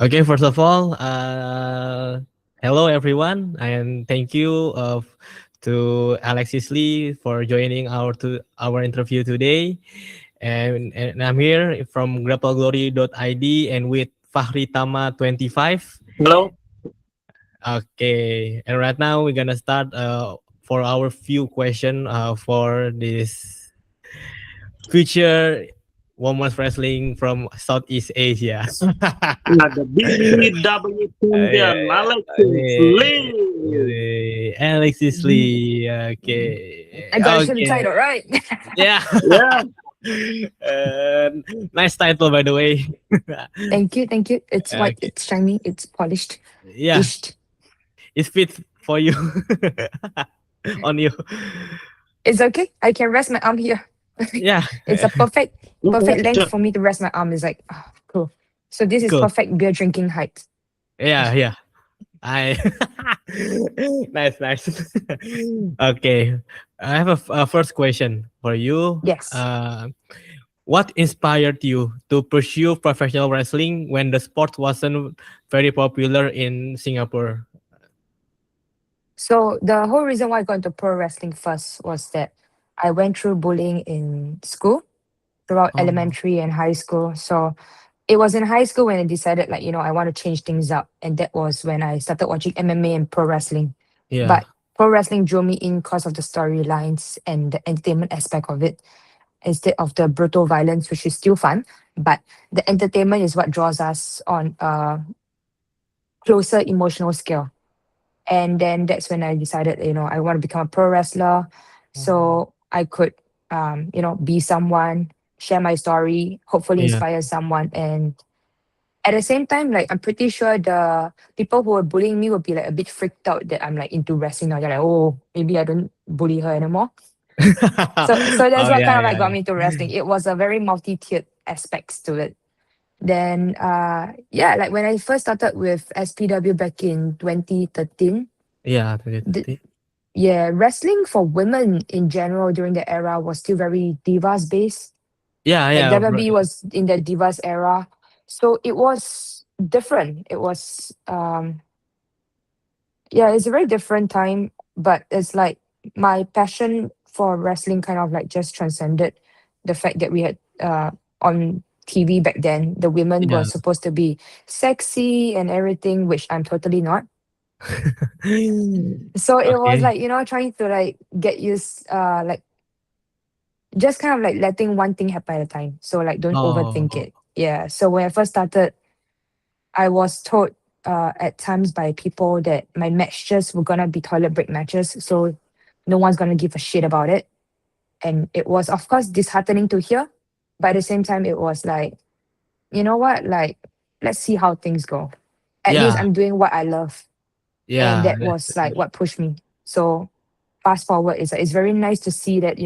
Okay, first of all, hello everyone, and thank you to Alexis Lee for joining our interview today. And I'm here from Grappleglory.id and with Fahritama 25. Hello. Okay, and right now we're gonna start for our few question for this future women's wrestling from Southeast Asia. The BBW Yeah, champion, Alexis Lee. Alexis Lee. Okay. I got to show the Okay. title, right? Yeah. Yeah. Uh, nice title, by the way. Thank you, thank you. It's white, Okay. it's shiny, it's polished. Yeah. Ish. It fits for you. On you. It's okay. I can rest my arm here. Yeah. It's a perfect length Sure. for me to rest my arm. It's like, cool. So this is Cool. perfect beer drinking height. Yeah. Yeah. I nice. Okay. I have a first question for you. Yes. What inspired you to pursue professional wrestling when the sport wasn't very popular in Singapore? So the whole reason why I got into pro wrestling first was that I went through bullying in school throughout Oh, elementary and high school. So it was in high school when I decided, like, I want to change things up. And that was when I started watching MMA and pro wrestling. yeah. But pro wrestling drew me in because of the storylines and the entertainment aspect of it, instead of the brutal violence, which is still fun. But the entertainment is what draws us on a closer emotional scale. And then that's when I decided, I want to become a pro wrestler Oh, so I could, be someone, share my story, hopefully yeah. inspire someone. And at the same time, like, I'm pretty sure the people who are bullying me will be like a bit freaked out that I'm like into wrestling now. They're like, oh, maybe I don't bully her anymore. So that's Oh what yeah, kind of like yeah, got me into wrestling. It was a very multi-tiered aspects to it. Then yeah, like when I first started with SPW back in 2013, yeah. the, 2030. yeah, wrestling for women in general during the era was still very divas based. Yeah, Like yeah, WWE was in the divas era. So it was different. It was yeah, it's a very different time, but it's like my passion for wrestling kind of like just transcended the fact that we had on TV back then, the women were yeah. supposed to be sexy and everything, which I'm totally not. So it was Okay. like, trying to like get used, like just kind of like letting one thing happen at a time. So like don't overthink Oh, it. Yeah. So when I first started, I was told at times by people that my matches were gonna be toilet break matches, so no one's gonna give a shit about it. And it was, of course, disheartening to hear, but at the same time, it was like, you know what, like, let's see how things go. At least yeah, I'm doing what I love, and yeah. that was like what pushed me. So fast forward, it's very nice to see that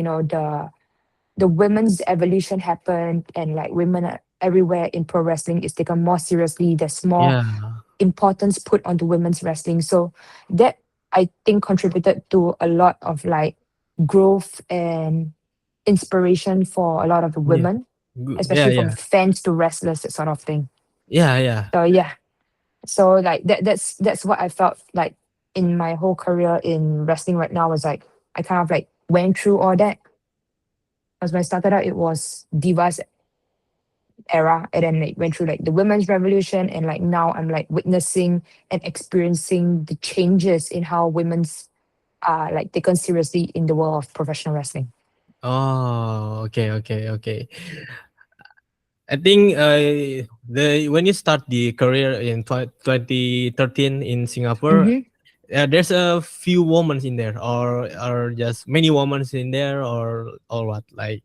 the women's evolution happened, and like women are everywhere in pro wrestling is taken more seriously. There's more Yeah, importance put onto women's wrestling. So that, I think, contributed to a lot of like growth and inspiration for a lot of the yeah. women, Yeah, especially from yeah. fans to wrestlers, that sort of thing. Yeah, yeah. So yeah. So like that's what I felt like in my whole career in wrestling right now, was like I kind of like went through all that. Because when I started out, it was Divas era, and then like went through like the women's revolution, and like now I'm like witnessing and experiencing the changes in how women's are like taken seriously in the world of professional wrestling. Oh, okay. I think the when you start the career in 2013 in Singapore, Mm-hmm. there's a few women in there, or just many women in there, or what? Like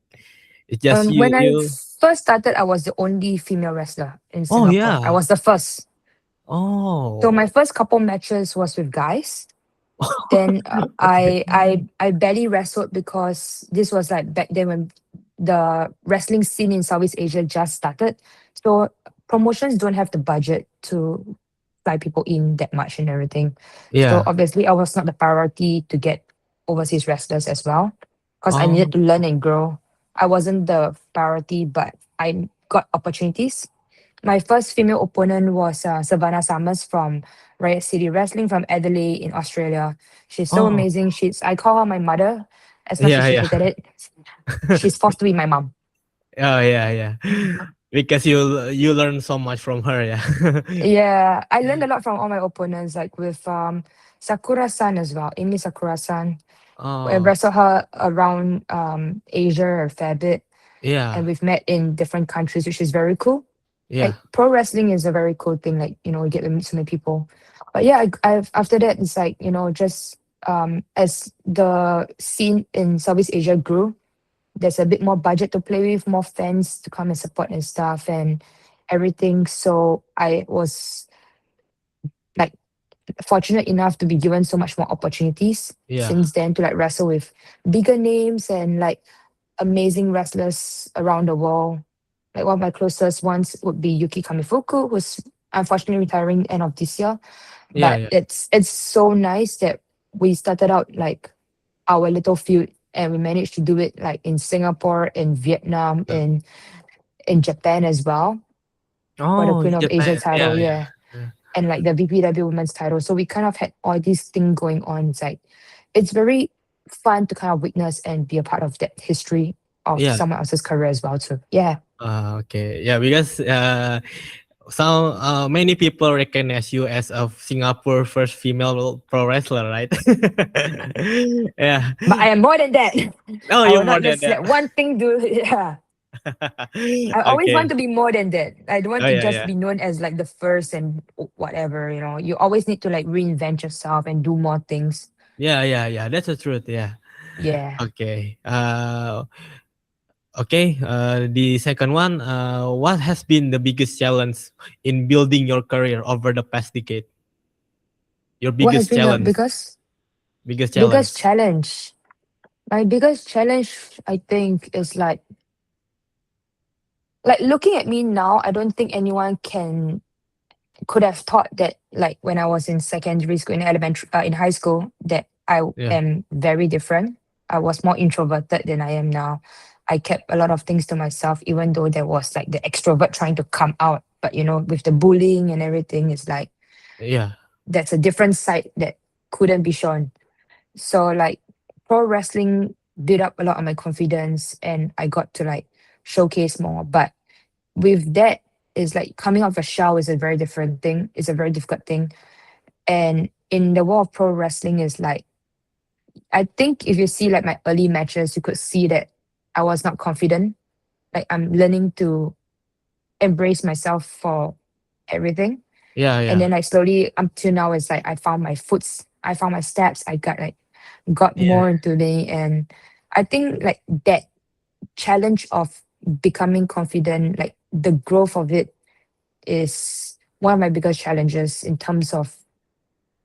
it's just When I you. first started, I was the only female wrestler in Oh Singapore. I yeah. was the first. So my Oh. first couple matches was with guys. Then Okay. I barely wrestled because this was like back then when the wrestling scene in Southeast Asia just started. So promotions don't have the budget to fly people in that much and everything. So Yeah. obviously I was not the priority to get overseas wrestlers as well, because I needed Oh. to learn and grow. I wasn't the priority, but I got opportunities. My first female opponent was Savannah Summers from Riot City Wrestling from Adelaide in Australia. She's so Oh, amazing. I call her my mother. As much as yeah, she yeah. hated it, she's forced to be my mom. Oh, yeah, yeah. Because you learn so much from her, yeah. Yeah, I learned a lot from all my opponents, like with Sakura-san as well, Amy Sakura-san. I Oh, wrestled her around Asia a fair bit, and yeah, we've met in different countries, which is very cool. yeah, Like pro wrestling is a very cool thing. Like we get to meet so many people. But yeah, I've after that it's like just as the scene in Southeast Asia grew, there's a bit more budget to play with, more fans to come and support and stuff and everything. So I was like fortunate enough to be given so much more opportunities yeah, since then to like wrestle with bigger names and like amazing wrestlers around the world. Like one of my closest ones would be Yuki Kamifuku, who's unfortunately retiring end of this year. yeah, But yeah, it's so nice that we started out like our little feud and we managed to do it like in Singapore, in Vietnam, yeah. in Japan as well for the Oh, Queen of Asia Japan. title, Yeah, yeah, yeah. yeah, And like the BPW women's title. So we kind of had all these things going on. It's like it's very fun to kind of witness and be a part of that history of yeah. someone else's career as well too. Yeah. Okay, yeah, because some many people recognize you as a Singapore first female pro wrestler, right? Yeah. But I am more than that. Oh, I you will more not than just that. let one thing do yeah. I always want Okay. to be more than that. I don't want Oh, to yeah, just yeah, be known as like the first and whatever, You always need to like reinvent yourself and do more things. yeah, yeah, yeah. That's the truth. Yeah. Yeah. Okay. Okay. The second one. What has been the biggest challenge in building your career over the past decade? Your What has biggest been the challenge. Biggest challenge. biggest challenge? My biggest challenge, I think, is like looking at me now, I don't think anyone can could have thought that like when I was in secondary school, in elementary, in high school, that I Yeah. am very different. I was more introverted than I am now. I kept a lot of things to myself, even though there was like the extrovert trying to come out. But with the bullying and everything, it's like Yeah. that's a different side that couldn't be shown. So like pro wrestling built up a lot of my confidence and I got to like showcase more. But with that is like coming out of a shell is a very different thing. It's a very difficult thing. And in the world of pro wrestling is like I think if you see like my early matches, you could see that I was not confident. Like I'm learning to embrace myself for everything. Yeah. And Yeah. then like slowly up to now it's like I found my steps. I got Yeah. more into me and I think like that challenge of becoming confident, like the growth of it is one of my biggest challenges in terms of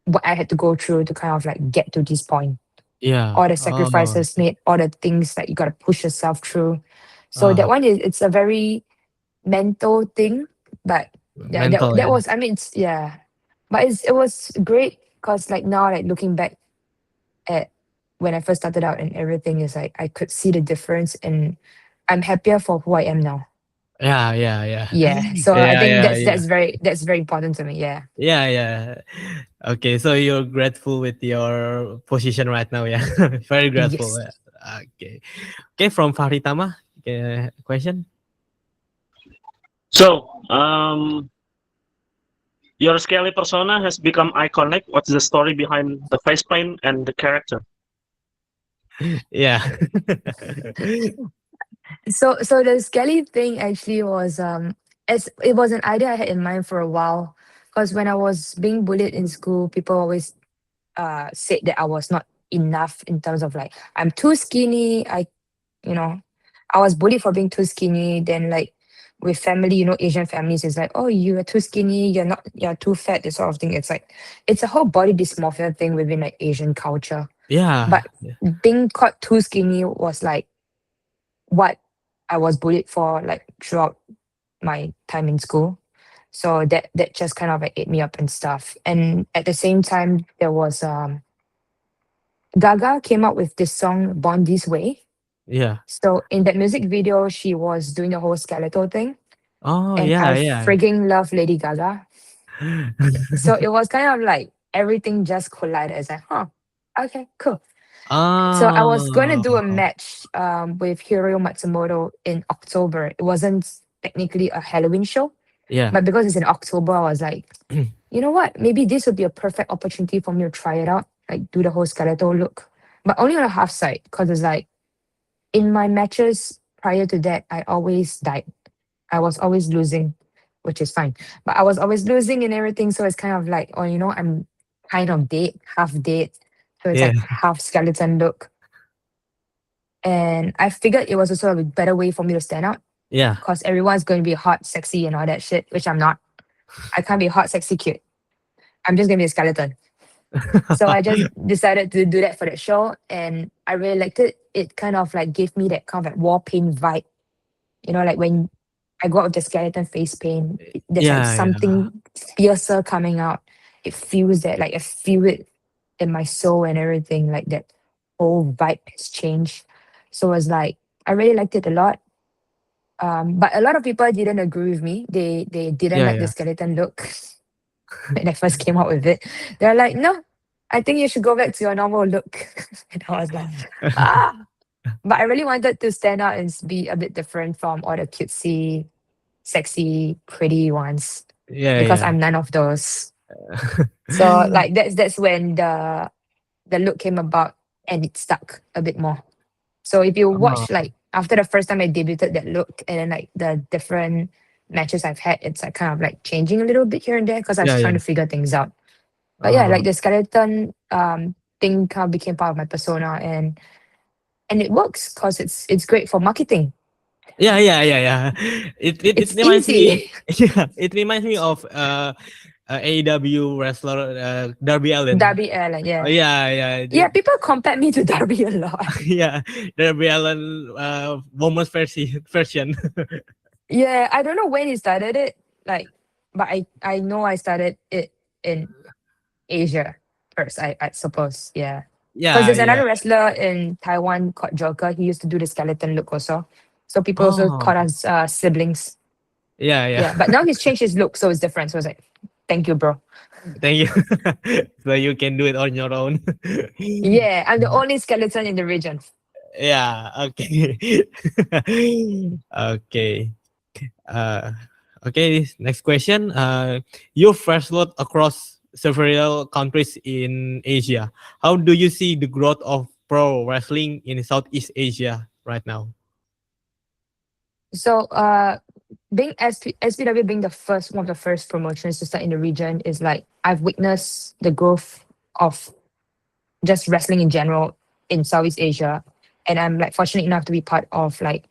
what I had to go through to kind of like get to this point. Yeah. All the Oh. sacrifices made, all the things that you gotta push yourself through. So Uh, that one is it's a very mental thing, but yeah, that mental. that Yeah. was I mean it's yeah, but it was great because like now like looking back at when I first started out and everything is like I could see the difference and I'm happier for who I am now. Yeah. Yeah. Yeah. Yeah, so I Yeah. think Yeah. that's Yeah. that's very important to me. Yeah. Yeah. Yeah. Okay. So you're grateful with your position right now. Yeah. Very grateful. Yes. Yeah. Okay. Okay. From Fahritama. Question. So, your scaly persona has become iconic. What's the story behind the face paint and the character? Yeah. So the skelly thing actually was as it was an idea I had in mind for a while. Because when I was being bullied in school, people always said that I was not enough in terms of like I'm too skinny. You know, I was bullied for being too skinny. Then like with family, Asian families is like, oh, you are too skinny, you're too fat, this sort of thing. It's like it's a whole body dysmorphia thing within like Asian culture. Yeah. But being called too skinny was like what I was bullied for like throughout my time in school. So that just kind of like ate me up and stuff. And at the same time, there was Gaga came out with this song Born This Way. Yeah. So in that music video, she was doing the whole skeletal thing. Oh, and yeah, I yeah. frigging love Lady Gaga. So it was kind of like everything just collided. It's like, huh, okay, cool. So I was going to do a Oh, match with Hiro Matsumoto in October. It wasn't technically a Halloween show, yeah. but because it's in October, I was like, you know what? Maybe this would be a perfect opportunity for me to try it out, like do the whole skeletal look, but only on a half side because it's like in my matches prior to that, I always died. I was always losing, which is fine, but I was always losing and everything. So it's kind of like, oh, I'm kind of dead, half dead. So it's Yeah, like half skeleton look. And I figured it was also a better way for me to stand out yeah. because everyone's going to be hot, sexy, and all that shit, which I'm not. I can't be hot, sexy, cute. I'm just going to be a skeleton. So I just decided to do that for that show. And I really liked it. It kind of like gave me that kind of like war paint vibe. Like when I go out with the skeleton face paint, there's like Yeah, yeah. something fiercer coming out. It feels that, like I feel it in my soul and everything. Like that whole vibe has changed. So it was like, I really liked it a lot. But a lot of people didn't agree with me. They didn't Yeah, like the yeah. skeleton look when I first came out with it. They're like, no, I think you should go back to your normal look. And I was like, ah. But I really wanted to stand out and be a bit different from all the cutesy, sexy, pretty ones Yeah, because yeah. I'm none of those. So like that's when the look came about and it stuck a bit more. So if you watch Oh, like after the first time I debuted that look and then like the different matches I've had, it's like kind of like changing a little bit here and there because I was yeah, trying yeah. to figure things out. But yeah, Oh, like the skeleton thing kind of became part of my persona and it works because it's great for marketing. yeah, yeah, yeah, yeah. It It's reminds me. easy. Yeah, it reminds me of AEW wrestler Darby Allin. Darby Allen, Oh, yeah. yeah, yeah, Yeah, people compare me to Darby a lot. yeah. Darby Allin woman's version. Yeah, I don't know when he started it, like, but I know I started it in Asia first, I suppose. Yeah. Because Yeah, there's yeah. another wrestler in Taiwan called Joker. He used to do the skeleton look also. So people also call Oh, us siblings. yeah, yeah. Yeah. But now he's changed his look, so it's different. So it's like, thank you, bro. Thank you. So you can do it on your own. Yeah, I'm the only skeleton in the region. Yeah. Okay. Okay. Uh, okay. Next question. You first looked across several countries in Asia. How do you see the growth of pro wrestling in Southeast Asia right now? So being SPW being the first one of the first promotions to start in the region is like I've witnessed the growth of just wrestling in general in Southeast Asia. And I'm like fortunate enough to be part of like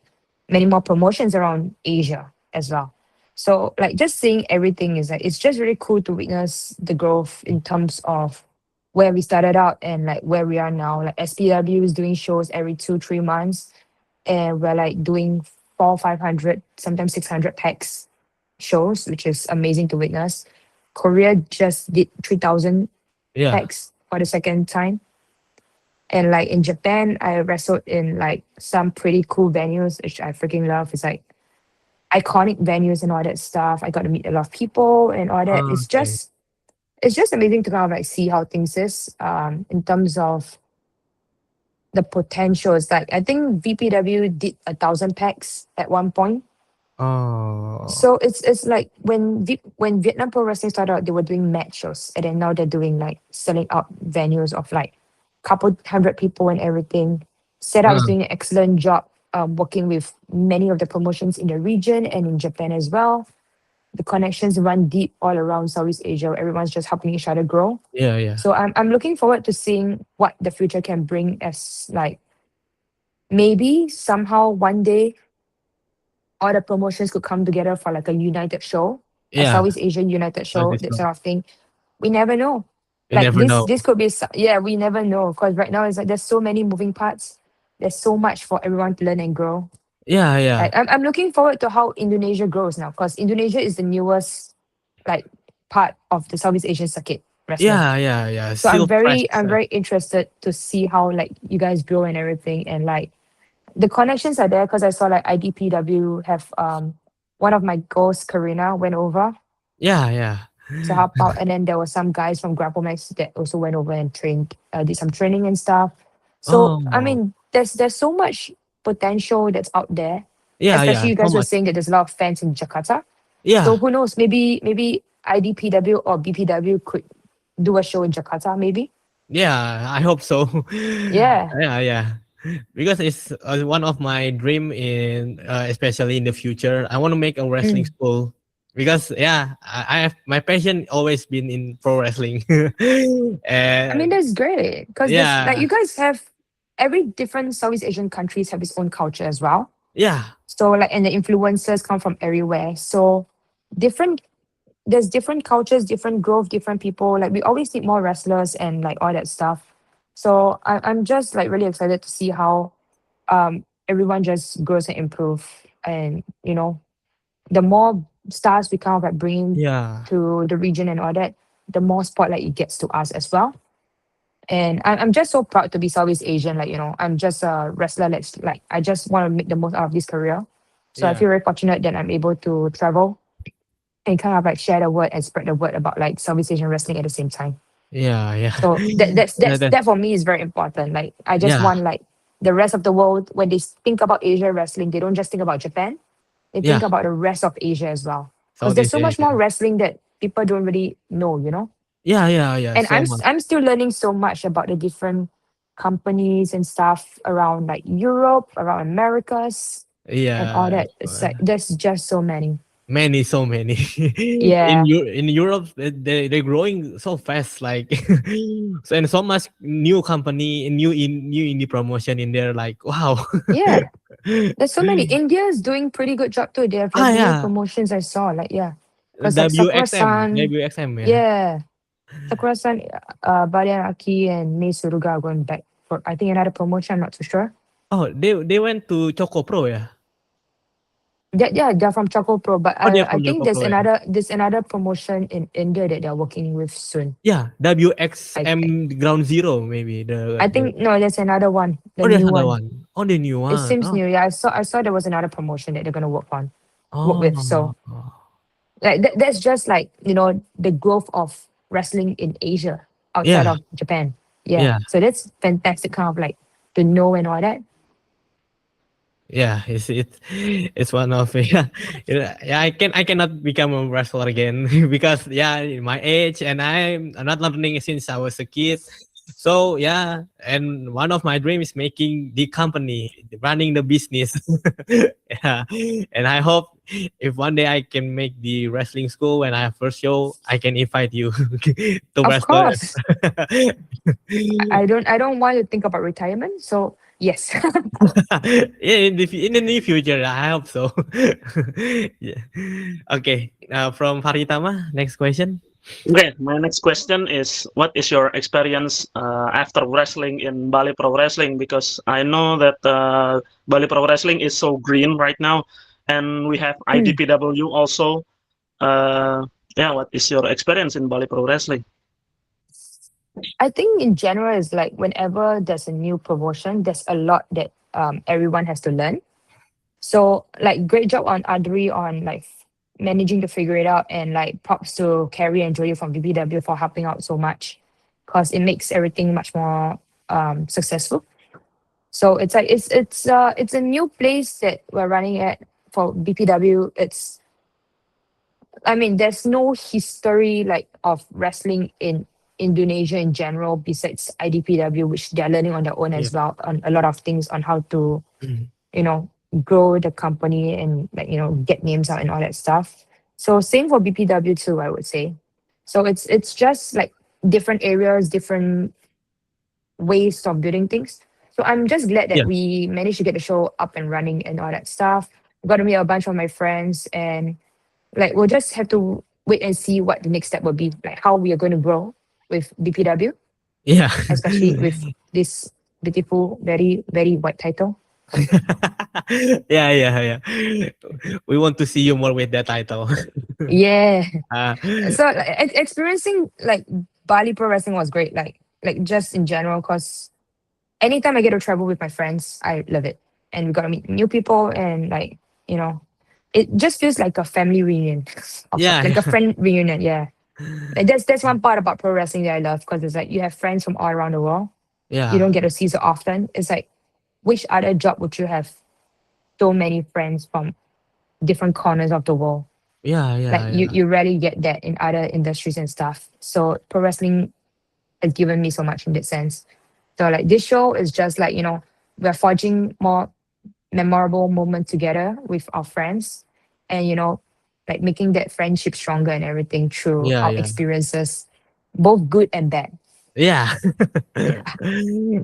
many more promotions around Asia as well. So like just seeing everything is like it's just really cool to witness the growth in terms of where we started out and like where we are now. Like SPW is doing shows every 2-3 months and we're like doing 400-500, sometimes 600 packs shows, which is amazing to witness. Korea just did 3,000 Yeah. packs for the second time. And like in Japan, I wrestled in like some pretty cool venues, which I freaking love. It's like iconic venues and all that stuff. I got to meet a lot of people and all that. Okay. It's just amazing to kind of like see how things is in terms of the potential. It's like I think VPW did 1,000 packs at one point. Oh. So it's like when Vietnam Pro Wrestling started out, they were doing match shows, and then now they're doing like selling out venues of like couple hundred people and everything. Setup is Uh, doing an excellent job working with many of the promotions in the region and in Japan as well. The connections run deep all around Southeast Asia. Everyone's just helping each other grow. yeah, yeah. So I'm looking forward to seeing what the future can bring as like maybe somehow one day all the promotions could come together for like a united show, a Yeah. Southeast Asian united Like show, this that one. sort of thing. We never know. You Like never this know. could be yeah, we never know because right now it's like there's so many moving parts. There's so much for everyone to learn and grow. Yeah, yeah. Like I'm looking forward to how Indonesia grows now because Indonesia is the newest like part of the Southeast Asian circuit wrestling. Yeah, yeah, yeah. So I'm Still fresh. very interested to see how like you guys grow and everything and like the connections are there because I saw like IDPW have one of my girls, Karina, went over Yeah, yeah. to help out, and then there were some guys from GrappleMax that also went over and trained, did some training and stuff. So I Oh, mean, there's so much potential that's out there. yeah, Especially yeah. you So guys were much. saying that there's a lot of fans in Jakarta. So Yeah, who knows? Maybe IDPW or BPW could do a show in Jakarta. Maybe. yeah. I hope so. Yeah. Yeah, yeah. Because it's one of my dream in especially in the future. I want to make a wrestling Mm. school because yeah, I have my passion always been in pro wrestling. I mean, And that's great because there's like yeah, you guys have every different Southeast Asian countries have its own culture as well. yeah, So like, and the influencers come from everywhere. So different, there's different cultures, different growth, different people. Like we always need more wrestlers and like all that stuff. So I'm just like really excited to see how everyone just grows and improve. And the more stars we kind of like bring yeah, to the region and all that, the more spotlight it gets to us as well. And I'm just so proud to be Southeast Asian. Like, I'm just a wrestler that's like, I just want to make the most out of this career. So I yeah, feel very fortunate that I'm able to travel and kind of like share the word and spread the word about like Southeast Asian wrestling at the same time. yeah, yeah. So that that's Yeah, that's that for me is very important. Like I just yeah, want like the rest of the world, when they think about Asia wrestling, they don't just think about Japan. They yeah. think about the rest of Asia as well. Because there's Southeast so much Asia. more wrestling that people don't really know. Yeah, yeah, yeah. And So much. I'm still learning so much about the different companies and stuff around like Europe, around Americas and all Yeah. that. It's like there's just so many. Many, so many. Yeah. In Europe, they're growing so fast. Like, so and so much new company, new indie promotion in there. Like, wow. Yeah. There's so many. India is doing pretty good job too. They have like Ah, new yeah. promotions I saw. Like yeah. Because like WXM, Sakura-san, WXM. Yeah. yeah. Sakura-san, Bali and Aki and Mei Suruga are going back for I think another promotion, I'm not too sure. Oh, they went to Choco Pro. Yeah. Yeah, they're from Choco Pro, but Oh, they're I from think Choco Pro. Yeah. there's another promotion in India that they're working with soon. Yeah. I WXM Ground Zero, maybe I the. think no, there's another one, the Oh, there's new another one. one. Oh, the new It one. seems Oh. new. Yeah, I saw there was another promotion that they're gonna work with. Oh. So like that's just like the growth of wrestling in Asia outside Yeah. of Japan. Yeah, Yeah. so that's fantastic, kind of like to know and all that. Yeah, it's one of yeah, yeah. I cannot become a wrestler again because yeah, in my age and I'm not learning since I was a kid. So yeah, and one of my dreams is making the company, running the business. Yeah, and I hope if one day I can make the wrestling school when I have first show, I can invite you to Of wrestle. course, I don't want to think about retirement. So yes. Yeah, in the near future, I hope so. Yeah. Okay. From Fahritama, next question. Okay, my next question is, what is your experience after wrestling in Bali Pro Wrestling? Because I know that Bali Pro Wrestling is so green right now, and we have Mm. IDPW also. Yeah, what is your experience in Bali Pro Wrestling? I think in general is like whenever there's a new promotion, there's a lot that everyone has to learn. So like great job on Adri on like managing to figure it out, and like props to Carrie and Jody from BBW for helping out so much because it makes everything much more successful. So it's like it's a new place that we're running at for BPW. I mean, there's no history like of wrestling in Indonesia in general besides IDPW, which they're learning on their own Yeah. as well on a lot of things on how to, Mhm. you know, grow the company and like, get names out and all that stuff. So same for BPW too, I would say. So it's just like different areas, different ways of building things. So I'm just glad that Yeah. we managed to get the show up and running and all that stuff. Got to meet a bunch of my friends, and like we'll just have to wait and see what the next step will be, like how we are going to grow with BPW, Yeah. especially with this beautiful, very, very white title. Yeah, yeah, yeah. We want to see you more with that title. Yeah. uh, So like, experiencing like Bali Pro Wrestling was great. Like just in general, because anytime I get to travel with my friends, I love it. And we got to meet new people and like, you know, it just feels like a family reunion of Yeah, like a yeah, friend reunion. Yeah. Like that's one part about pro wrestling that I love because it's like you have friends from all around the world. You yeah, don't get to see so often. It's like which other job would you have so many friends from different corners of the world? yeah, Like yeah, yeah, you rarely get that in other industries and stuff. So pro wrestling has given me so much in that sense. So like this show is just like, we're forging more memorable moments together with our friends and like making that friendship stronger and everything through yeah, our yeah, experiences, both good and bad. yeah, Yeah.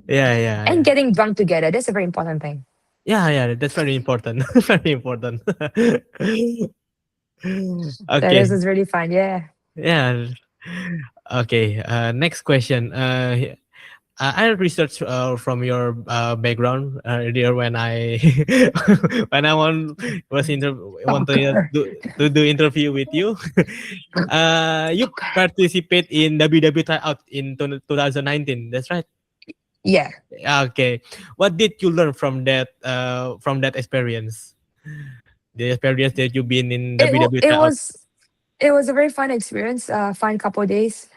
yeah, yeah, And yeah. getting drunk together. That's a very important thing. Yeah, yeah, that's very important. Very important. So this Okay. is really fun. Yeah. Yeah. Okay. Next question. I researched from your background earlier when I when I want to Stalker. do interview with you. You Stalker. participate in WWE Tryout in 2019. That's right. Yeah. Okay. What did you learn from that experience? The experience that you've been in It wa- WWE it Tryout. was it was a very fun experience. Fun couple of days.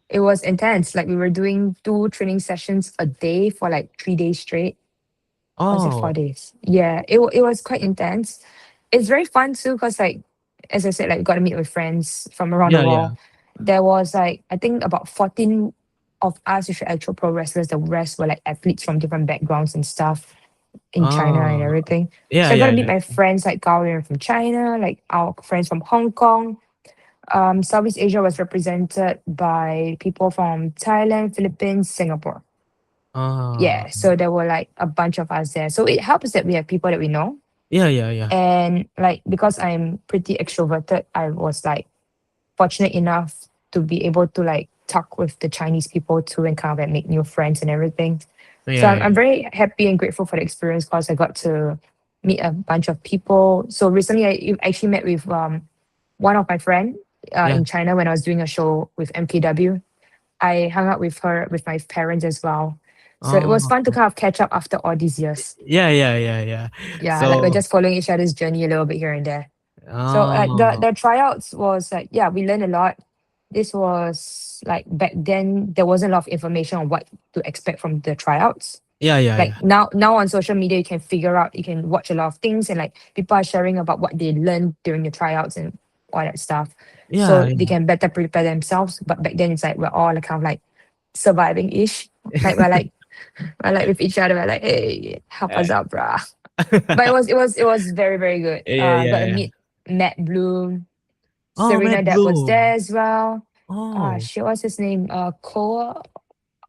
It was intense. Like we were doing 2 training sessions a day for like 3 days straight. Was it Oh, 4 days? Yeah, it was quite intense. It's very fun too, because like as I said, like got to meet with friends from around the yeah, yeah. world. There was like I think about 14 of us which were actual pro wrestlers. The rest were like athletes from different backgrounds and stuff in China and Oh, everything. yeah, So I got to yeah, meet yeah. my friends like Gao from China, like our friends from Hong Kong. Southeast Asia was represented by people from Thailand, Philippines, Singapore. Oh, Yeah, so there were like a bunch of us there. So it helps that we have people that we know. yeah, yeah, yeah. And like because I'm pretty extroverted, I was like fortunate enough to be able to like talk with the Chinese people too and kind of like make new friends and everything. So Yeah, I'm yeah. very happy and grateful for the experience because I got to meet a bunch of people. So recently I actually met with one of my friend Yeah. in China when I was doing a show with MKW. I hung out with her with my parents as well. So it was Oh, fun to kind of catch up after all these years. yeah, yeah, yeah, yeah. Yeah, like we're So, just following each other's journey a little bit here and there. So like the oh, the tryouts was like yeah, we learned a lot. This was like back then there wasn't a lot of information on what to expect from the tryouts. yeah, yeah, Like yeah. now on social media you can figure out, you can watch a lot of things and like people are sharing about what they learned during the tryouts and all that stuff. Yeah, So they yeah. can better prepare themselves. But back then it's like we're all like kind of like surviving ish. Like we're like with each other, we're like, hey, help Uh, us out, bruh. But it was very, very good. yeah, I got yeah, to yeah. meet Matt Bloom, Oh, Serena Matt that was there Bloom. as well. Oh, Shit, what's his name? Cole.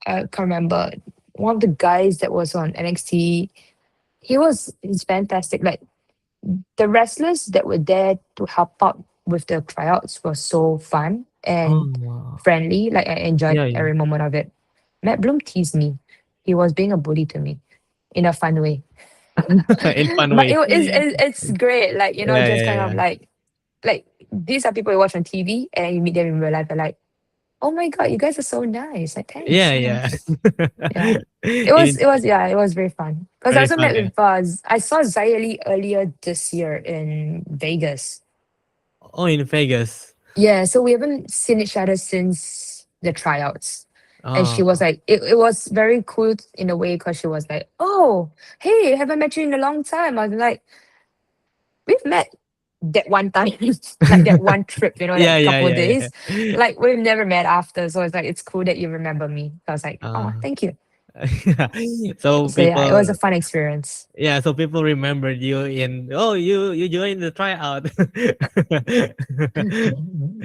I can't remember. One of the guys that was on NXT. He's fantastic. Like the wrestlers that were there to help out with the tryouts were so fun and oh, friendly. Like I enjoyed yeah, yeah. every moment of it. Matt Bloom teased me. He was being a bully to me in a fun way. In fun But way. it's great. Like, Yeah, just yeah, kind of yeah. like these are people you watch on TV and you meet them in real life. They're like, oh my god, you guys are so nice. Like, thanks. Yeah, yeah. Yeah. In It was very fun. Because I very also fun, met yeah. with I saw Zayeli earlier this year in Vegas. Oh, in Vegas. Yeah, so we haven't seen each other since the tryouts. And she was Oh, like, it was very cool in a way because she was like, oh, hey, haven't met you in a long time. I was like, we've met that one time, like that one trip, yeah, that yeah, couple of yeah, days. yeah. Like we've never met after. So it's like, it's cool that you remember me. I was like, oh, Uh, thank you. so So yeah, it people, was a fun experience. yeah, so people remembered you in, oh, you joined the tryout.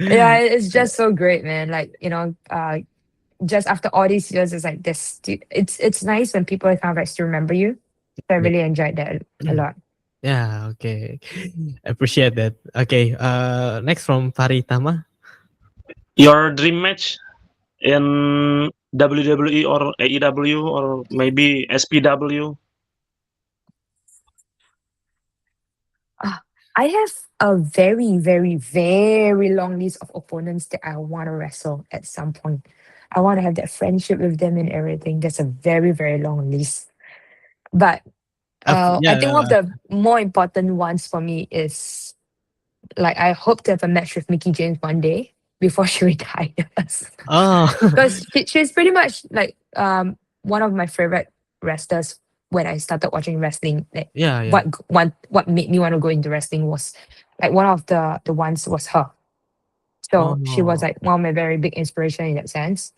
Yeah, it's just so great, man. Like, just after all these years, it's like this. It's nice when people kind of like still remember you. So I really enjoyed that a lot. Yeah, okay. Appreciate that. Okay, next from Fahritama. Your dream match in WWE or AEW or maybe SPW? Ah, I have a very, very, very long list of opponents that I want to wrestle at some point. I want to have that friendship with them and everything. That's a very, very long list. But I think one of Yeah, the more important ones for me is like I hope to have a match with Mickey James one day before she retires. Oh, Because she's pretty much like one of my favorite wrestlers when I started watching wrestling. Like yeah, yeah. what made me want to go into wrestling was like one of the ones was her. So she was Oh, like one of my very big inspiration in that sense.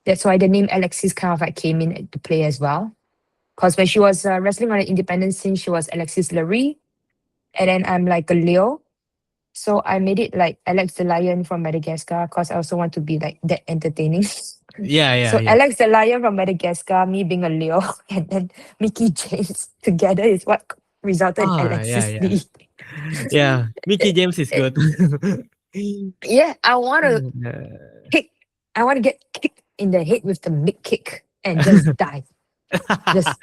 That's why the name Alexis kind of like came in to play as well. Because when she was wrestling on the independent scene, she was Alexis Larry, and then I'm like a Leo. So I made it like Alex the Lion from Madagascar because I also want to be like that entertaining. yeah, yeah, So yeah. Alex the Lion from Madagascar, me being a Leo, and then Mickey James together is what resulted in Oh, yeah, Alexis yeah. Lee. Yeah, Mickey James is Eh, good. yeah, I want to Yeah. kick. I want to get kicked in the head with the mid kick and just die. Just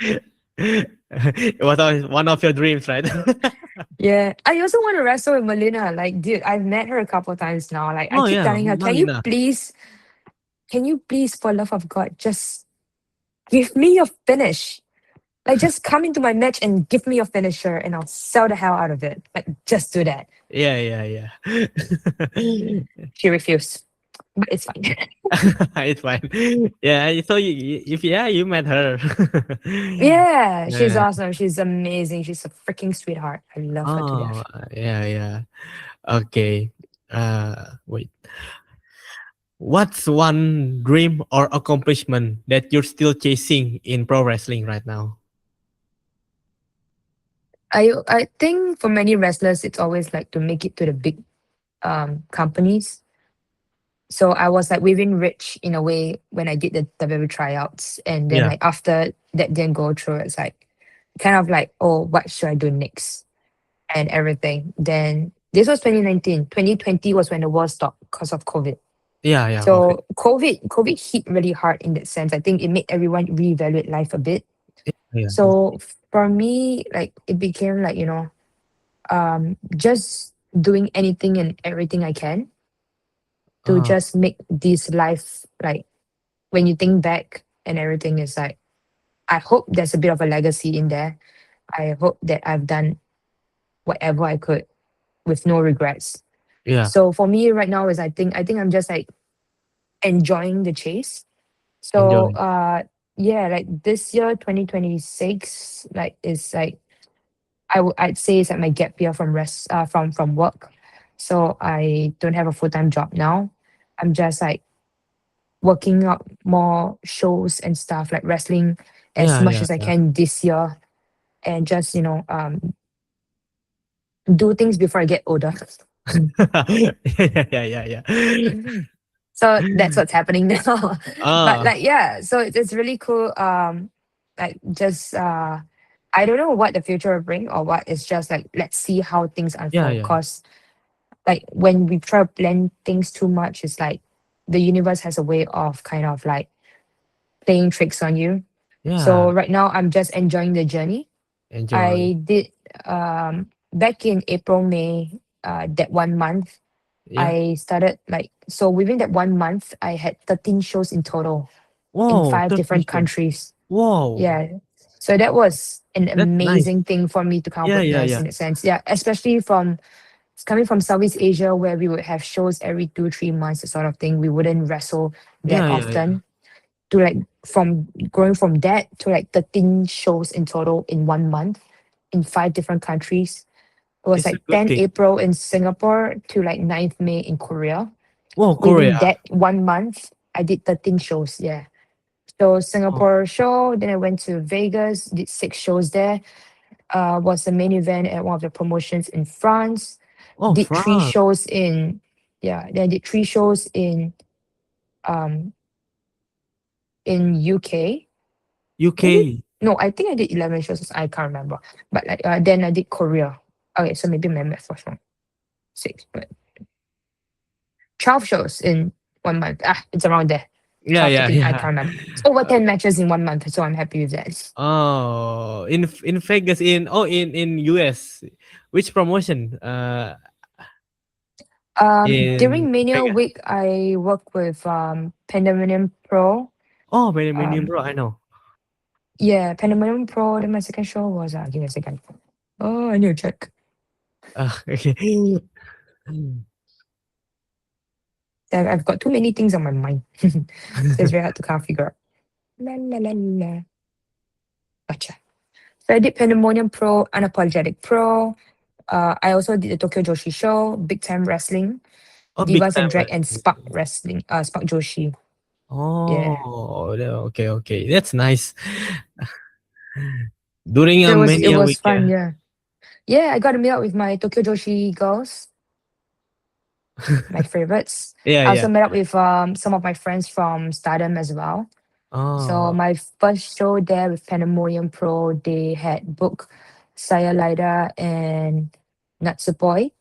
One of your dreams, right? yeah. I also want to wrestle with Melina. Like, dude, I've met her a couple times now. Like, I Oh keep yeah, telling her, Malina. can you please, for love of God, just give me your finish. Like, just come into my match and give me your finisher, and I'll sell the hell out of it. Like, just do that. Yeah, yeah, yeah. She refused, but it's fine. It's fine. Yeah, so if yeah, you met her. Yeah, she's Yeah. awesome. She's amazing. She's a freaking sweetheart. I love her to Oh, death. yeah, yeah. Okay. Wait. What's one dream or accomplishment that you're still chasing in pro wrestling right now? I think for many wrestlers, it's always like to make it to the big companies. So I was like within reach in a way when I did the WWE tryouts, and then Yeah. like after that didn't go through, it's like kind of like, oh, what should I do next and everything. Then this was 2019. 2020 was when the world stopped because of COVID. Yeah, yeah. Okay. So COVID hit really hard in that sense. I think it made everyone reevaluate life a bit. Yeah. So for me, like it became like, just doing anything and everything I can to Oh, just make this life like when you think back and everything is like I hope there's a bit of a legacy in there. I hope that I've done whatever I could with no regrets. yeah. So for me right now is I think I'm just like enjoying the chase. So Enjoy. yeah, like this year 2026 like is like I'd say it's like my gap year from from work. So I don't have a full-time job now. I'm just like working out more shows and stuff like wrestling as Yeah, much yeah, as I yeah. can this year and just do things before I get older. Yeah, yeah, yeah, yeah. So that's what's happening now. But Ah, like yeah, so it's really cool. Like just I don't know what the future will bring or what. It's just like let's see how things yeah, unfold. yeah, Cause like when we try to plan things too much, it's like the universe has a way of kind of like playing tricks on you. yeah. So right now I'm just enjoying the journey. Enjoy. I did back in April, May, that 1 month, Yeah. I started like so within that 1 month I had 13 shows in total in Wow, five 30 different show. countries. Wow, Yeah. So that was an that's nice. amazing thing for me to come up Yeah, yeah, witness yeah. in a sense. Yeah. Especially from coming from Southeast Asia where we would have shows every 2-3 months, the sort of thing. We wouldn't wrestle that Yeah, yeah, yeah. often. To like from growing from that to like 13 shows in total in 1 month in five different countries. It was It's a like good 10 thing. April in Singapore to like 9th May in Korea. Wow, Within Korea. that 1 month, I did 13 shows. Yeah. So Oh, Singapore show, then I went to Vegas, did 6 shows there. Was the main event at one of the promotions in France. oh, Did three France, shows in yeah, then I did 3 shows um in UK. Maybe UK. no, I think I did 11 shows. I can't remember. But like then I did Korea. Okay, so maybe my math was wrong. Six, but 12 shows in 1 month. Ah, it's around there. Yeah, 12, yeah, 13, I yeah. can't remember. It's over 10 matches in 1 month, so I'm happy with that. Oh, in Vegas in US. Which promotion? In During Mania Vegas. week, I work with Pandemonium Pro. Oh, Millennium Um, Bro, I know. yeah, Pandemonium Pro. Then my second show was give me a second. Oh, I need to check. Okay. I've got too many things on my mind. So it's very hard to kind of figure out. La la la la. Gotcha. So I did Pandemonium Pro, Unapologetic Pro. I also did the Tokyo Joshi Show, Big Time Wrestling, Oh, big Divas and time Drag, and wrestling. Spark Wrestling. Spark Joshi. Yeah. Oh, okay, okay. That's nice. During So a it mania was week, fun. yeah. Yeah. Yeah, I got to meet up with my Tokyo Joshi girls, my favorites. Yeah, I also yeah. met up with some of my friends from Stardom as well. So Oh, my first show there with Pandemonium Pro, they had booked Saya Lida and Natsupoi.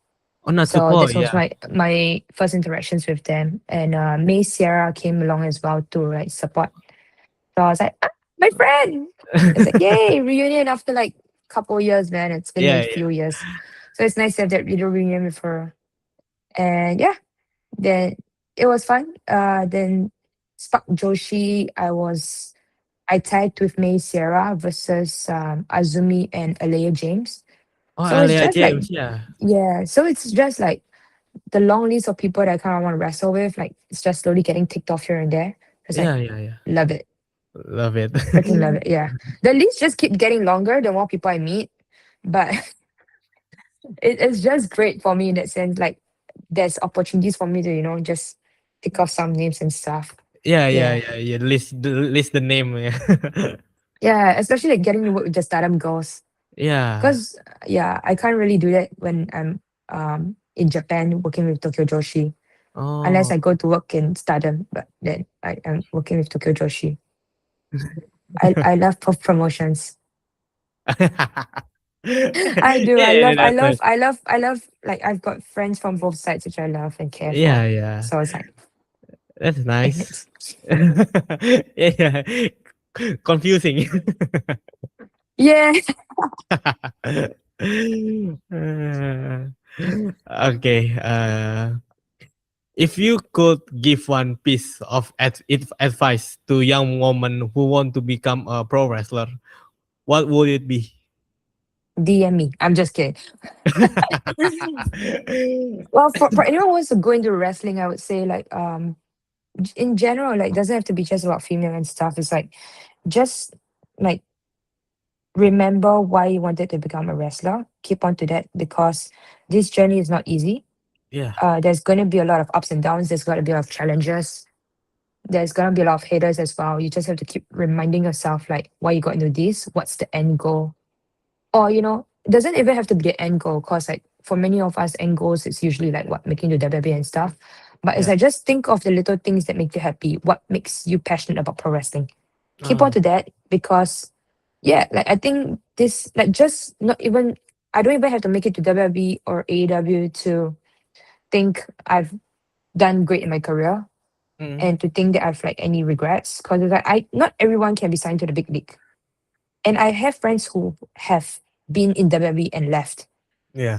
oh, not So support, this was yeah. my first interactions with them. And May Sierra came along as well to like support. So I was like, ah, my friend. It's like, yay, reunion after like couple years, man. It's been Yeah, a yeah. few years. So it's nice to have that little reunion with her. And yeah, then it was fun. Then Spark Joshi, I tagged with May Sierra versus Azumi and Alea James. Oh, So it's Alia just like, James, yeah. yeah, so it's just like the long list of people that I kind of want to wrestle with. Like it's just slowly getting ticked off here and there. It's like, Yeah, yeah, yeah. love it. Love it. Freaking love it. Yeah. The list just keep getting longer the more people I meet. But it's just great for me in that sense. Like there's opportunities for me to, just tick off some names and stuff. Yeah, yeah, Yeah. yeah, yeah. List the name, yeah. Yeah. Especially like getting to work with the Stardom girls. Yeah. Because yeah, I can't really do that when I'm in Japan working with Tokyo Joshi. Unless Oh. I go to work in Stardom, but then I am working with Tokyo Joshi. I love promotions. I do. I Yeah, love I that's love nice. I love I love like I've got friends from both sides which I love and care Yeah, for. yeah. So it's like That's nice. it's Yeah. Confusing. yeah. Uh, okay. If you could give one piece of advice to young women who want to become a pro wrestler, what would it be? DM me. I'm just kidding. Well, for anyone who wants to go into wrestling, I would say like in general, like doesn't have to be just about female and stuff. It's like just like remember why you wanted to become a wrestler. Keep on to that because this journey is not easy. Yeah. There's going to be a lot of ups and downs. There's got to be a lot of challenges. There's going to be a lot of haters as well. You just have to keep reminding yourself, like, why you got into this? What's the end goal? Or, it doesn't even have to be the end goal because, like, for many of us, end goals, it's usually like what, making the WWE and stuff. But it's Yeah. like, just think of the little things that make you happy. What makes you passionate about pro wrestling? Keep on Oh, to that because yeah, like I think this like just not even I don't even have to make it to WWE or AEW to think I've done great in my career mm, and to think that I've like any regrets. Because like I not everyone can be signed to the big league. And I have friends who have been in WWE and left. yeah.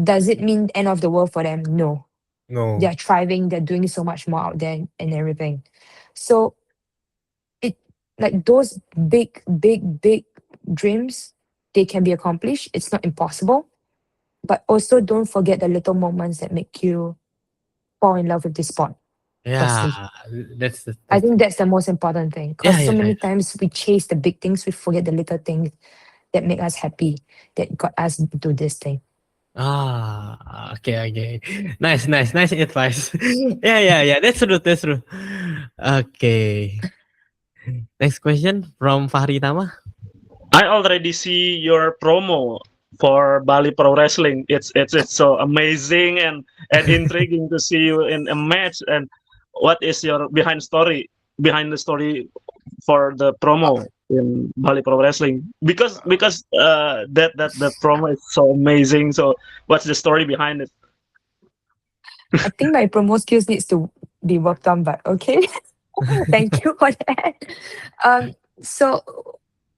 Does it mean end of the world for them? No. No. They're thriving, they're doing so much more out there and everything. So it like those big dreams, they can be accomplished. It's not impossible. But also don't forget the little moments that make you fall in love with this sport. Yeah. Firstly, I That's think that's the most important thing because yeah, so yeah, many yeah. times we chase the big things, we forget the little things that make us happy, that got us into this thing. Ah, okay, okay. Nice, nice, nice advice. Yeah, yeah, yeah. That's true. That's true. Okay. Next question from Fahritama. I already see your promo for Bali Pro Wrestling. It's so amazing and intriguing to see you in a match. And what is your behind the story for the promo in Bali Pro Wrestling? Because that promo is so amazing. So what's the story behind it? I think my promo skills needs to be worked on, but okay. Thank you for that. So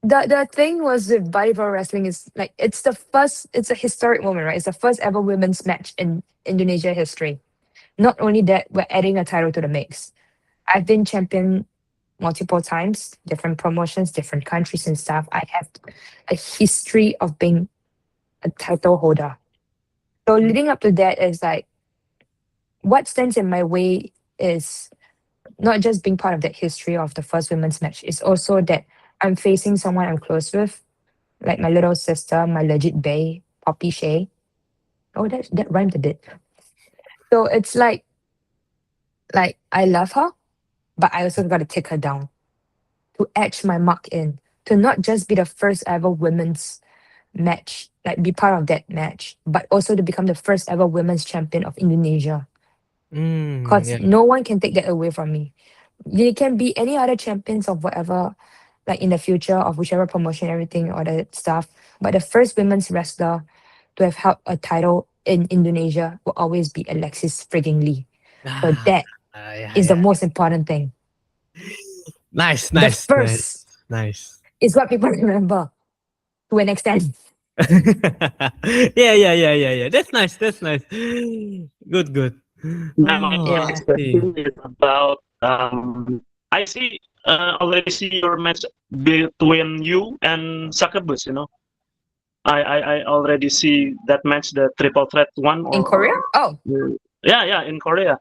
the thing was with Bali Pro Wrestling is like it's a historic moment, right? It's the first ever women's match in Indonesia history. Not only that, we're adding a title to the mix. I've been champion multiple times, different promotions, different countries and stuff. I have a history of being a title holder. So leading up to that is like what stands in my way is not just being part of that history of the first women's match. It's also that I'm facing someone I'm close with, like my little sister, my legit bae, Poppy Shay. Oh, that rhymed a bit. So it's like I love her, but I also got to take her down to etch my mark in, to not just be the first ever women's match, like be part of that match, but also to become the first ever women's champion of Indonesia. Because Yeah. no one can take that away from me. You can be any other champions of whatever, like in the future of whichever promotion, everything, all that stuff. But the first women's wrestler to have held a title in Indonesia will always be Alexis Friggin Lee. So Ah, that yeah, is the yeah. most important thing. Nice, The nice, nice, first nice. is what people remember to an extent. Yeah, yeah, yeah, yeah, yeah. That's nice. That's nice. Good, good. Now my Oh, I Yeah. next see. question is about already see your match between you and Succubus, you know. I already see that match, the triple threat one, In Korea? Oh, yeah, yeah, in Korea.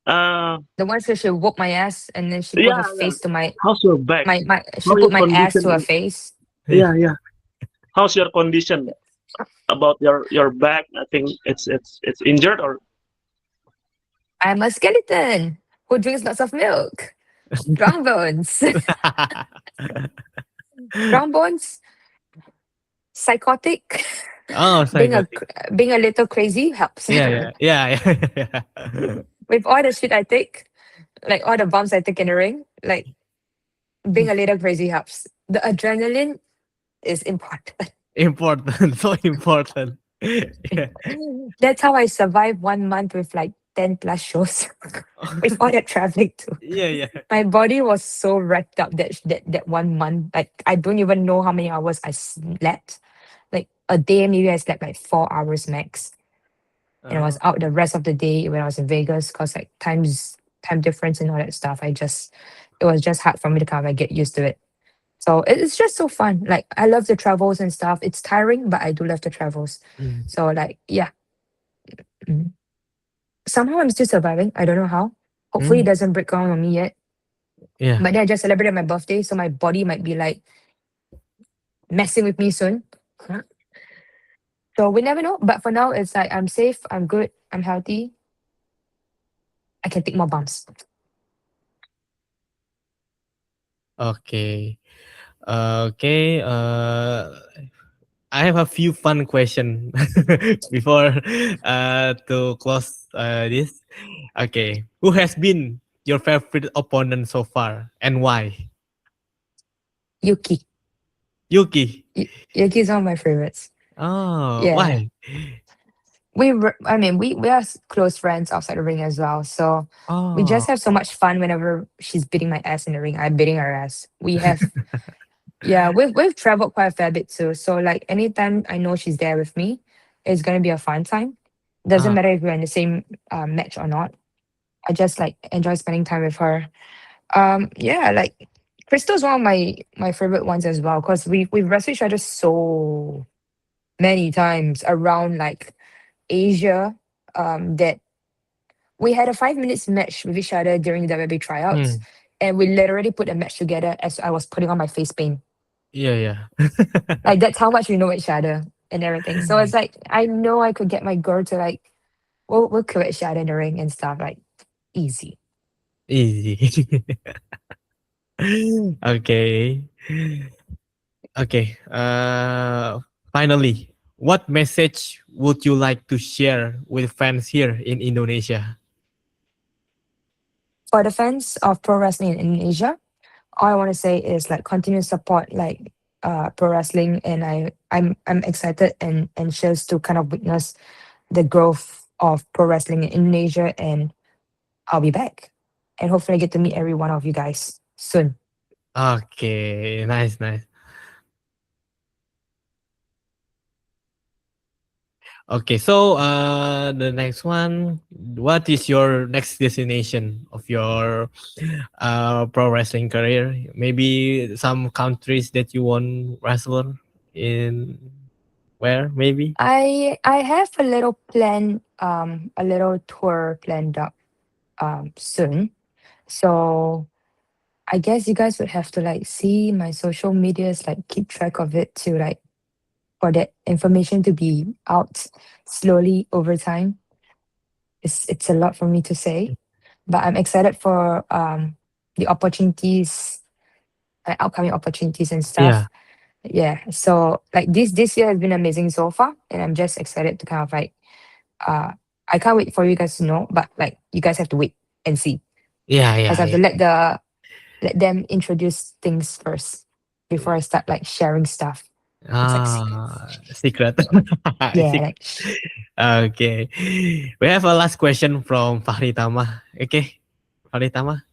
Uh, the one where she whooped my ass and then she put her yeah, yeah. face to my How's your back? she How put your my ass to her condition? face. Yeah, yeah. How's your condition about your back? I think it's injured or I'm a skeleton who drinks lots of milk. Strong bones. Strong bones, psychotic. Oh, psychotic. Being a little crazy helps. Yeah, yeah, yeah, yeah, yeah. With all the shit I take, like all the bumps I take in the ring, like being a little crazy helps. The adrenaline is important. Important, so important. Yeah. That's how I survived 1 month with like 10 plus shows with all that traveling too. Yeah, yeah. My body was so wrapped up that 1 month. Like I don't even know how many hours I slept. Like a day, maybe I slept like 4 hours max. And I was Uh, out the rest of the day when I was in Vegas because like time difference and all that stuff. It was just hard for me to kind of like get used to it. So it's just so fun. Like I love the travels and stuff. It's tiring, but I do love the travels. mm, So like yeah. Mm. Somehow I'm still surviving. I don't know how. Hopefully it mm, doesn't break down on me yet. yeah. But then I just celebrated my birthday, so my body might be like messing with me soon. Huh? So we never know. But for now, it's like I'm safe, I'm good, I'm healthy. I can take more bumps. Okay. Okay. I have a few fun question before to close this. Okay. Who has been your favorite opponent so far and why? Yuki. Yuki. Yuki is one of my favorites. Oh, Yeah. why? I mean, we are close friends outside the ring as well. So we Oh. just have so much fun whenever she's beating my ass in the ring. I'm beating her ass. We have Yeah, we've traveled quite a fair bit too. So like anytime I know she's there with me, it's gonna be a fun time. Doesn't Ah, matter if we're in the same match or not. I just like enjoy spending time with her. Yeah, like Crystal's one of my favorite ones as well because we've wrestled each other so many times around like Asia. That we had a 5 minutes match with each other during the WWE tryouts, mm, and we literally put a match together as I was putting on my face paint. yeah, yeah. Like that's how much we know each other and everything. So it's like I know I could get my girl to like we'll kill each other in the ring and stuff like easy. Easy. Okay. Okay. Finally, what message would you like to share with fans here in Indonesia? For the fans of pro wrestling in Indonesia, all I want to say is like continue to support like pro wrestling, and I'm excited and anxious to kind of witness the growth of pro wrestling in Indonesia, and I'll be back and hopefully I get to meet every one of you guys soon. Okay, nice, nice. Okay, so the next one, what is your next destination of your pro wrestling career? Maybe some countries that you want wrestler in Where maybe? I have a little plan, a little tour planned up soon. So I guess you guys would have to like see my social medias, like keep track of it to like for that information to be out slowly over time. It's a lot for me to say, but I'm excited for the opportunities, upcoming opportunities and Yeah. stuff. Yeah. So like this year has been amazing so far, and I'm just excited to kind of like uh I can't wait for you guys to know, but like you guys have to wait and see. Yeah, Because yeah, I have to yeah. let them introduce things first before I start like sharing stuff. It's like secret. Secret. Yeah, Secret. like shh. Okay. We have a last question from Fahritama. Okay. Fahritama.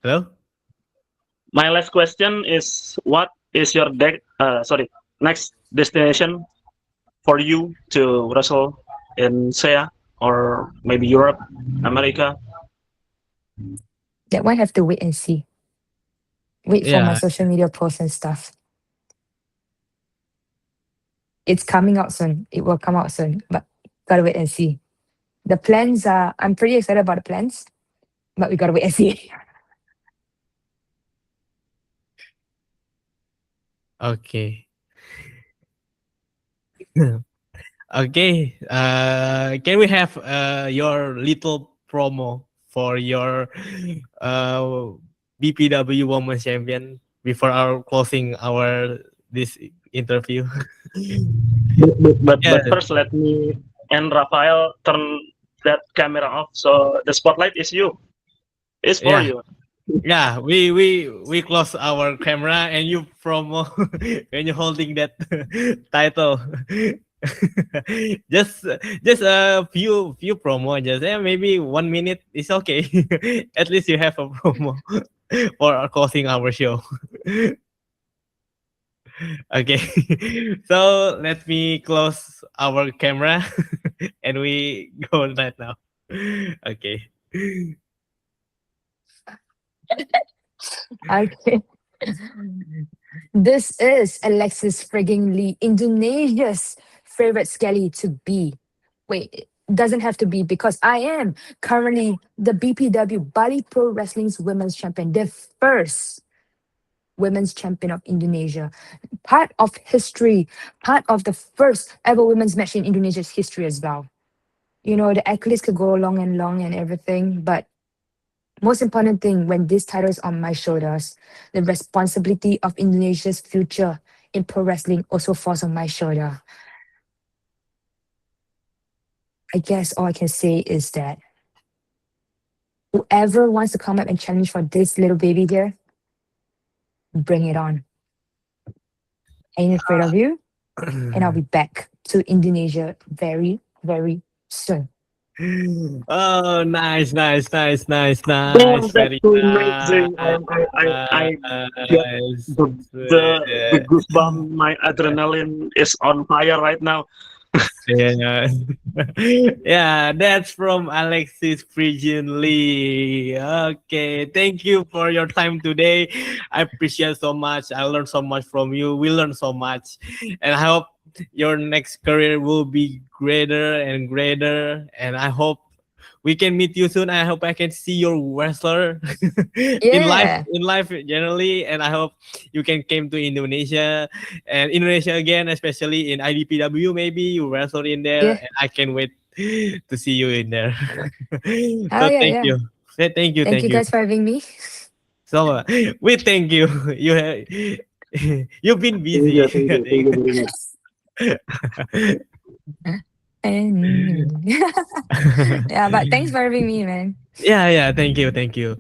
Hello? My last question is, what is your next destination for you to wrestle in SEA or maybe Europe, America? That one have to wait and see. Wait for my Yeah. social media posts and stuff. It's coming out soon. It will come out soon, but gotta wait and see. The plans are, I'm pretty excited about the plans, but we gotta wait and see. Okay. Okay. Can we have your little promo for your uh, BPW Women's Champion before our closing our this interview? But Yeah. first, let me and Rafael turn that camera off. So the spotlight is you. It's for Yeah. you. Yeah, we close our camera and you promo when you're holding that title. just just a few promo, just maybe 1 minute is okay. At least you have a promo for closing our show. Okay. So let me close our camera and we go right now. Okay. Okay. This is Alexis Friggin Lee, Indonesia's favorite skelly to be. Wait, it doesn't have to be because I am currently the BPW Bali Pro Wrestling's women's champion, the first women's champion of Indonesia. Part of history, part of the first ever women's match in Indonesia's history as well. You know, the accolades could go long and everything, but most important thing when this title is on my shoulders, the responsibility of Indonesia's future in pro wrestling also falls on my shoulder. I guess all I can say is that whoever wants to come up and challenge for this little baby here, bring it on. I ain't afraid of you, and I'll be back to Indonesia very, very soon. Oh, nice, nice, nice, nice, Damn, nice. that's Very so amazing. nice. I get Nice. the goosebump. My adrenaline is on fire right now. Yeah. Yeah, that's from Alexis Friggin Lee. Okay, thank you for your time today. I appreciate so much. I learned so much from you. We learned so much, and I hope your next career will be greater and greater. And I hope we can meet you soon. I hope I can see your wrestler Yeah, in life generally, and I hope you can came to Indonesia and Indonesia again, especially in IDPW. Maybe you wrestle in there, yeah. and I can wait to see you in there. Oh, So yeah, thank yeah. you. Thank you, Thank thank you you. guys for having me. So we thank you. You you've been Thank busy. you, thank you, thank you very much. And yeah, but thanks for having me, man. Yeah, yeah. Thank you, thank you.